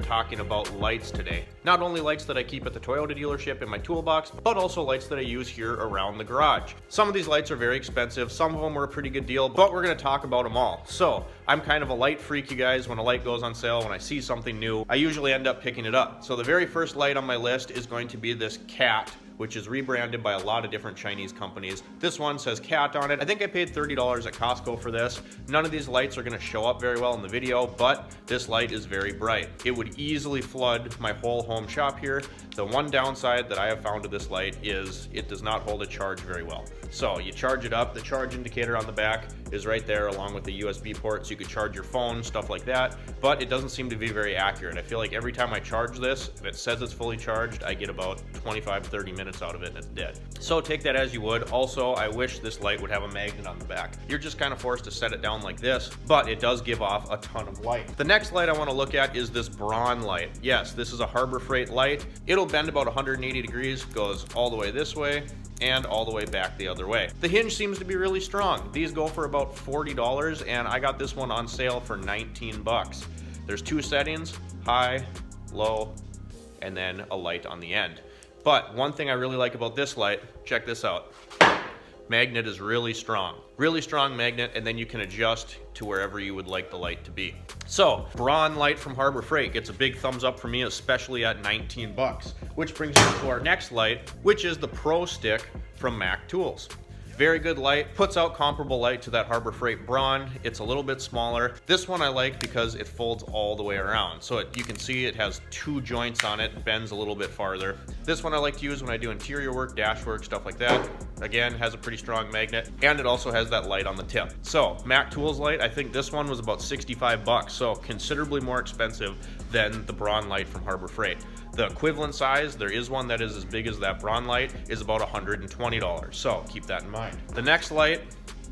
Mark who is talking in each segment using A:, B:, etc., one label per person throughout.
A: talking about lights today. Not only lights that I keep at the Toyota dealership in my toolbox, but also lights that I use here around the garage. Some of these lights are very expensive, some of them are a pretty good deal, but we're going to talk about them all. So, I'm kind of a light freak, you guys. When a light goes on sale, when I see something new, I usually end up picking it up. So the very first light on my list is going to be this Cat, which is rebranded by a lot of different Chinese companies. This one says Cat on it. I think I paid $30 at Costco for this. None of these lights are gonna show up very well in the video, but this light is very bright. It would easily flood my whole home shop here. The one downside that I have found to this light is it does not hold a charge very well. So you charge it up, the charge indicator on the back is right there along with the USB port, so you could charge your phone, stuff like that, but it doesn't seem to be very accurate. I feel like every time I charge this, if it says it's fully charged, I get about 25-30 minutes out of it and it's dead. So take that as you would. Also, I wish this light would have a magnet on the back. You're just kind of forced to set it down like this, but it does give off a ton of light. The next light I want to look at is this Bron Light. Yes, this is a Harbor Freight light. It'll bend about 180 degrees, goes all the way this way, and all the way back the other way. The hinge seems to be really strong. These go for about $40, and I got this one on sale for 19 bucks. There's two settings, high, low, and then a light on the end. But one thing I really like about this light, check this out. Magnet is really strong magnet, and then you can adjust to wherever you would like the light to be. So, Bron Light from Harbor Freight gets a big thumbs up for me, especially at 19 bucks. Which brings us to our next light, which is the Pro Stick from Mac Tools. Very good light, puts out comparable light to that Harbor Freight Bron. It's a little bit smaller. This one I like because it folds all the way around. So you can see it has two joints on it, bends a little bit farther. This one I like to use when I do interior work, dash work, stuff like that. Again, has a pretty strong magnet, and it also has that light on the tip. So, Mac Tools light, I think this one was about 65 bucks, so considerably more expensive than the Bron Light from Harbor Freight. The equivalent size, there is one that is as big as that Bron Light, is about $120, so keep that in mind. The next light,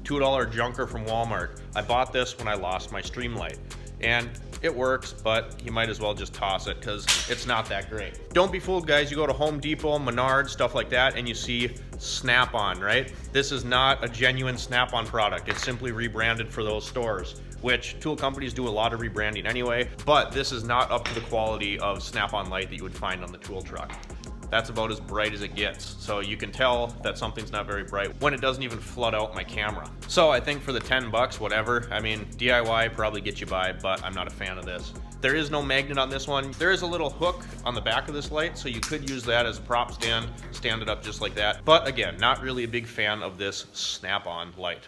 A: $2 junker from Walmart. I bought this when I lost my stream light, and it works, but you might as well just toss it because it's not that great. Don't be fooled, guys. You go to Home Depot, Menards, stuff like that, and you see Snap-on, right? This is not a genuine Snap-on product. It's simply rebranded for those stores, which tool companies do a lot of rebranding anyway, but this is not up to the quality of Snap-on light that you would find on the tool truck. That's about as bright as it gets. So you can tell that something's not very bright when it doesn't even flood out my camera. So I think for the 10 bucks, whatever, I mean, DIY probably gets you by, but I'm not a fan of this. There is no magnet on this one. There is a little hook on the back of this light, so you could use that as a prop stand it up just like that. But again, not really a big fan of this Snap-on light.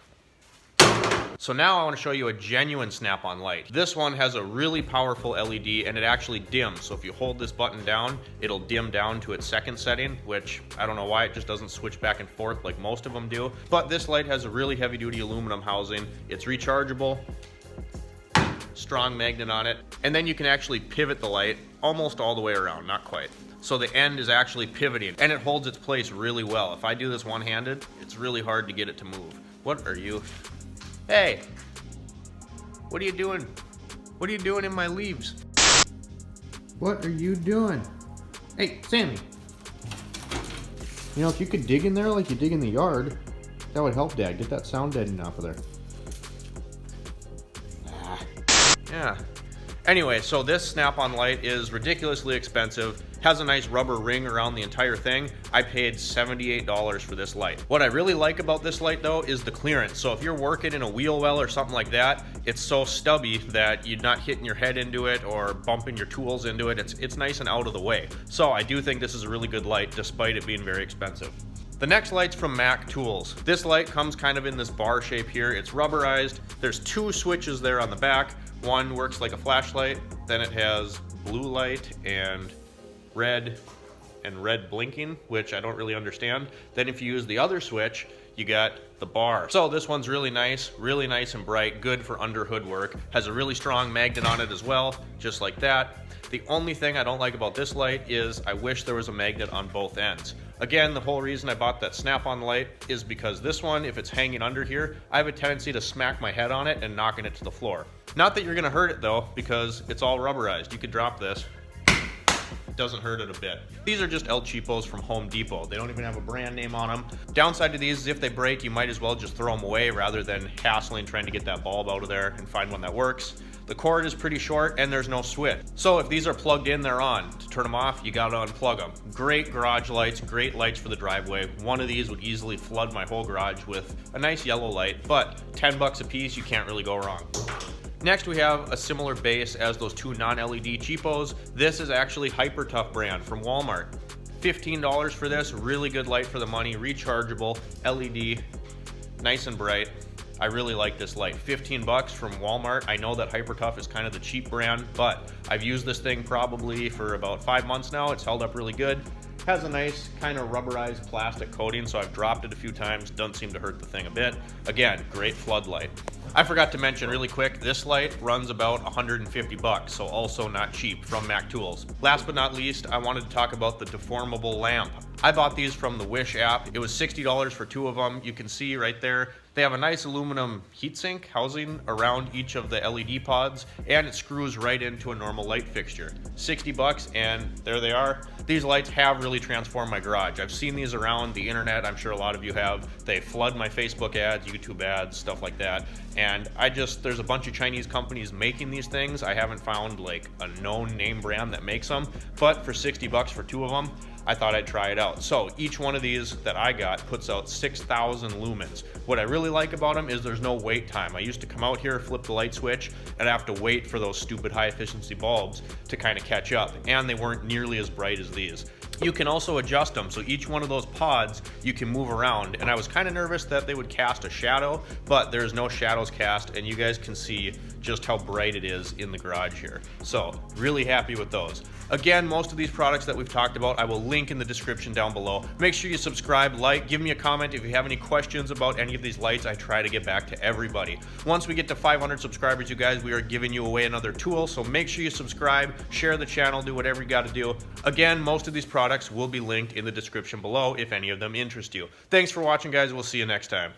A: So now I want to show you a genuine Snap-on light. This one has a really powerful LED, and it actually dims. So if you hold this button down, it'll dim down to its second setting, which I don't know why it just doesn't switch back and forth like most of them do. But this light has a really heavy-duty aluminum housing. It's rechargeable, strong magnet on it, and then you can actually pivot the light almost all the way around, not quite. So the end is actually pivoting, and it holds its place really well. If I do this one-handed, it's really hard to get it to move. What are you? Hey, what are you doing? What are you doing in my leaves? What are you doing? Hey, Sammy. You know, if you could dig in there like you dig in the yard, that would help Dad. Get that sound deadening off of there. Yeah. Anyway, so this Snap-on light is ridiculously expensive, has a nice rubber ring around the entire thing. I paid $78 for this light. What I really like about this light though is the clearance. So if you're working in a wheel well or something like that, it's so stubby that you're not hitting your head into it or bumping your tools into it. It's nice and out of the way. So I do think this is a really good light despite it being very expensive. The next light's from Mac Tools. This light comes kind of in this bar shape here. It's rubberized. There's two switches there on the back. One works like a flashlight, then it has blue light and red blinking, which I don't really understand. Then if you use the other switch, you got the bar. So this one's really nice and bright, good for under hood work. Has a really strong magnet on it as well, just like that. The only thing I don't like about this light is I wish there was a magnet on both ends. Again, the whole reason I bought that Snap-on light is because this one, if it's hanging under here, I have a tendency to smack my head on it and knocking it to the floor. Not that you're gonna hurt it though, because it's all rubberized. You could drop this. It doesn't hurt it a bit. These are just El Cheapos from Home Depot. They don't even have a brand name on them. Downside to these is if they break, you might as well just throw them away rather than hassling trying to get that bulb out of there and find one that works. The cord is pretty short and there's no switch. So if these are plugged in, they're on. To turn them off, you gotta unplug them. Great garage lights, great lights for the driveway. One of these would easily flood my whole garage with a nice yellow light, but 10 bucks a piece, you can't really go wrong. Next, we have a similar base as those two non-LED cheapos. This is actually Hyper Tough brand from Walmart. $15 for this, really good light for the money, rechargeable, LED, nice and bright. I really like this light. 15 bucks from Walmart. I know that Hyper Tough is kind of the cheap brand, but I've used this thing probably for about 5 months now. It's held up really good. Has a nice kind of rubberized plastic coating, so I've dropped it a few times. Doesn't seem to hurt the thing a bit. Again, great floodlight. I forgot to mention really quick, this light runs about 150 bucks, so also not cheap, from Mac Tools. Last but not least, I wanted to talk about the deformable lamp. I bought these from the Wish app. It was $60 for 2 of them. You can see right there, they have a nice aluminum heatsink housing around each of the LED pods, and it screws right into a normal light fixture. 60 bucks, and there they are. These lights have really transformed my garage. I've seen these around the internet. I'm sure a lot of you have. They flood my Facebook ads, YouTube ads, stuff like that. And there's a bunch of Chinese companies making these things. I haven't found like a known name brand that makes them, but for 60 bucks for 2 of them, I thought I'd try it out. So each one of these that I got puts out 6,000 lumens. What I really like about them is there's no wait time. I used to come out here, flip the light switch, and I have to wait for those stupid high efficiency bulbs to kind of catch up, and they weren't nearly as bright as these. You can also adjust them, so each one of those pods you can move around, and I was kind of nervous that they would cast a shadow, but there's no shadows cast, and you guys can see just how bright it is in the garage here. So really happy with those. Again, most of these products that we've talked about, I will link in the description down below. Make sure you subscribe, like, give me a comment if you have any questions about any of these lights. I try to get back to everybody. Once we get to 500 subscribers, you guys, we are giving you away another tool, so make sure you subscribe, share the channel, do whatever you got to do. Again, most of these products will be linked in the description below if any of them interest you. Thanks for watching, guys. We'll see you next time.